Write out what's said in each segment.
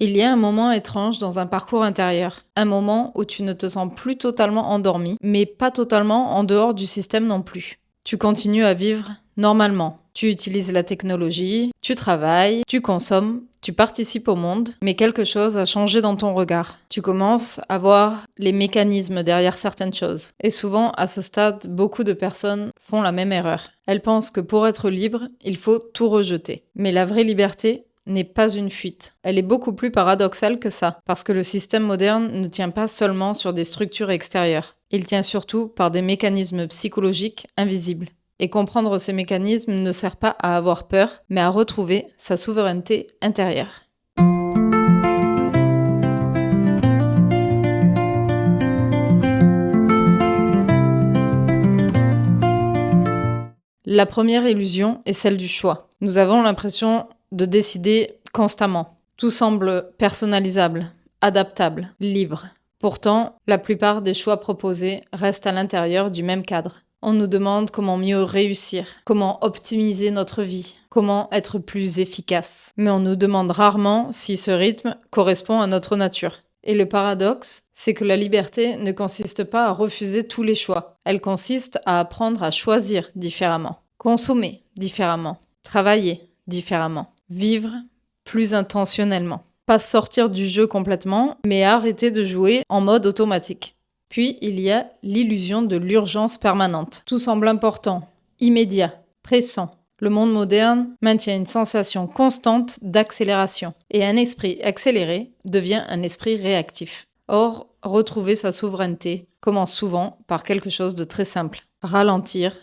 Il y a un moment étrange dans un parcours intérieur, un moment où tu ne te sens plus totalement endormi, mais pas totalement en dehors du système non plus. Tu continues à vivre normalement. Tu utilises la technologie, tu travailles, tu consommes, tu participes au monde, mais quelque chose a changé dans ton regard. Tu commences à voir les mécanismes derrière certaines choses. Et souvent, à ce stade, beaucoup de personnes font la même erreur. Elles pensent que pour être libre, il faut tout rejeter. Mais la vraie liberté n'est pas une fuite. Elle est beaucoup plus paradoxale que ça, parce que le système moderne ne tient pas seulement sur des structures extérieures. Il tient surtout par des mécanismes psychologiques invisibles. Et comprendre ces mécanismes ne sert pas à avoir peur, mais à retrouver sa souveraineté intérieure. La première illusion est celle du choix. Nous avons l'impression de décider constamment. Tout semble personnalisable, adaptable, libre. Pourtant, la plupart des choix proposés restent à l'intérieur du même cadre. On nous demande comment mieux réussir, comment optimiser notre vie, comment être plus efficace. Mais on nous demande rarement si ce rythme correspond à notre nature. Et le paradoxe, c'est que la liberté ne consiste pas à refuser tous les choix. Elle consiste à apprendre à choisir différemment, consommer différemment, travailler différemment, vivre plus intentionnellement. Pas sortir du jeu complètement, mais arrêter de jouer en mode automatique. Puis, il y a l'illusion de l'urgence permanente. Tout semble important, immédiat, pressant. Le monde moderne maintient une sensation constante d'accélération. Et un esprit accéléré devient un esprit réactif. Or, retrouver sa souveraineté commence souvent par quelque chose de très simple. Ralentir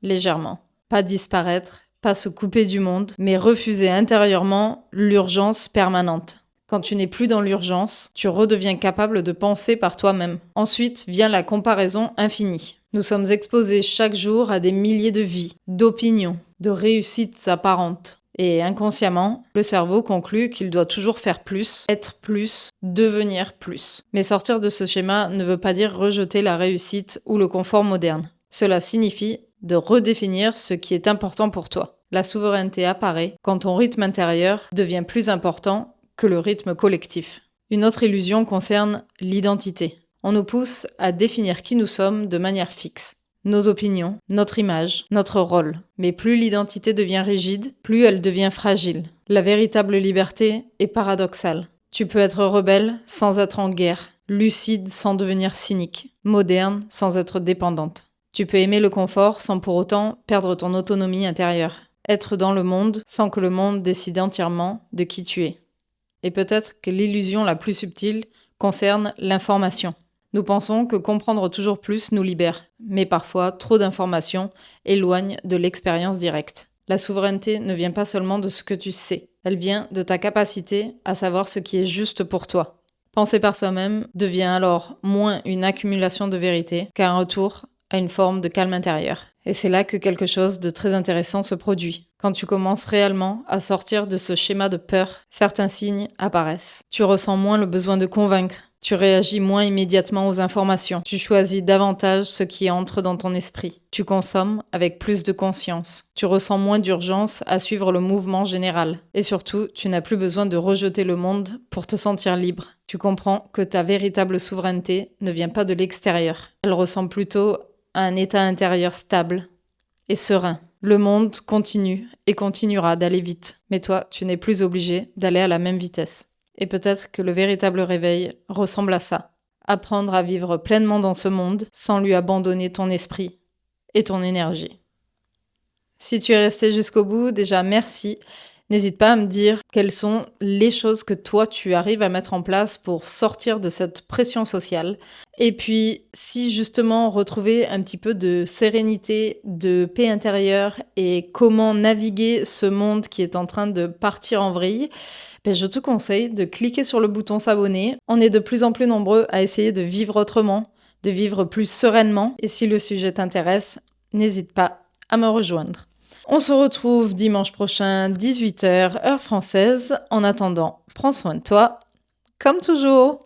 légèrement. Pas disparaître, pas se couper du monde, mais refuser intérieurement l'urgence permanente. Quand tu n'es plus dans l'urgence, tu redeviens capable de penser par toi-même. Ensuite vient la comparaison infinie. Nous sommes exposés chaque jour à des milliers de vies, d'opinions, de réussites apparentes. Et inconsciemment, le cerveau conclut qu'il doit toujours faire plus, être plus, devenir plus. Mais sortir de ce schéma ne veut pas dire rejeter la réussite ou le confort moderne. Cela signifie de redéfinir ce qui est important pour toi. La souveraineté apparaît quand ton rythme intérieur devient plus important que le rythme collectif. Une autre illusion concerne l'identité. On nous pousse à définir qui nous sommes de manière fixe. Nos opinions, notre image, notre rôle. Mais plus l'identité devient rigide, plus elle devient fragile. La véritable liberté est paradoxale. Tu peux être rebelle sans être en guerre, lucide sans devenir cynique, moderne sans être dépendante. Tu peux aimer le confort sans pour autant perdre ton autonomie intérieure. Être dans le monde sans que le monde décide entièrement de qui tu es. Et peut-être que l'illusion la plus subtile concerne l'information. Nous pensons que comprendre toujours plus nous libère, mais parfois trop d'informations éloigne de l'expérience directe. La souveraineté ne vient pas seulement de ce que tu sais, elle vient de ta capacité à savoir ce qui est juste pour toi. Penser par soi-même devient alors moins une accumulation de vérité qu'un retour à une forme de calme intérieur. Et c'est là que quelque chose de très intéressant se produit. Quand tu commences réellement à sortir de ce schéma de peur, certains signes apparaissent. Tu ressens moins le besoin de convaincre. Tu réagis moins immédiatement aux informations. Tu choisis davantage ce qui entre dans ton esprit. Tu consommes avec plus de conscience. Tu ressens moins d'urgence à suivre le mouvement général. Et surtout, tu n'as plus besoin de rejeter le monde pour te sentir libre. Tu comprends que ta véritable souveraineté ne vient pas de l'extérieur. Elle ressemble plutôt à un état intérieur stable et serein. Le monde continue et continuera d'aller vite. Mais toi, tu n'es plus obligé d'aller à la même vitesse. Et peut-être que le véritable réveil ressemble à ça. Apprendre à vivre pleinement dans ce monde sans lui abandonner ton esprit et ton énergie. Si tu es resté jusqu'au bout, déjà merci. N'hésite pas à me dire quelles sont les choses que toi tu arrives à mettre en place pour sortir de cette pression sociale. Et puis si justement retrouver un petit peu de sérénité, de paix intérieure et comment naviguer ce monde qui est en train de partir en vrille, je te conseille de cliquer sur le bouton s'abonner. On est de plus en plus nombreux à essayer de vivre autrement, de vivre plus sereinement. Et si le sujet t'intéresse, n'hésite pas à me rejoindre. On se retrouve dimanche prochain, 18h, heure française. En attendant, prends soin de toi, comme toujours.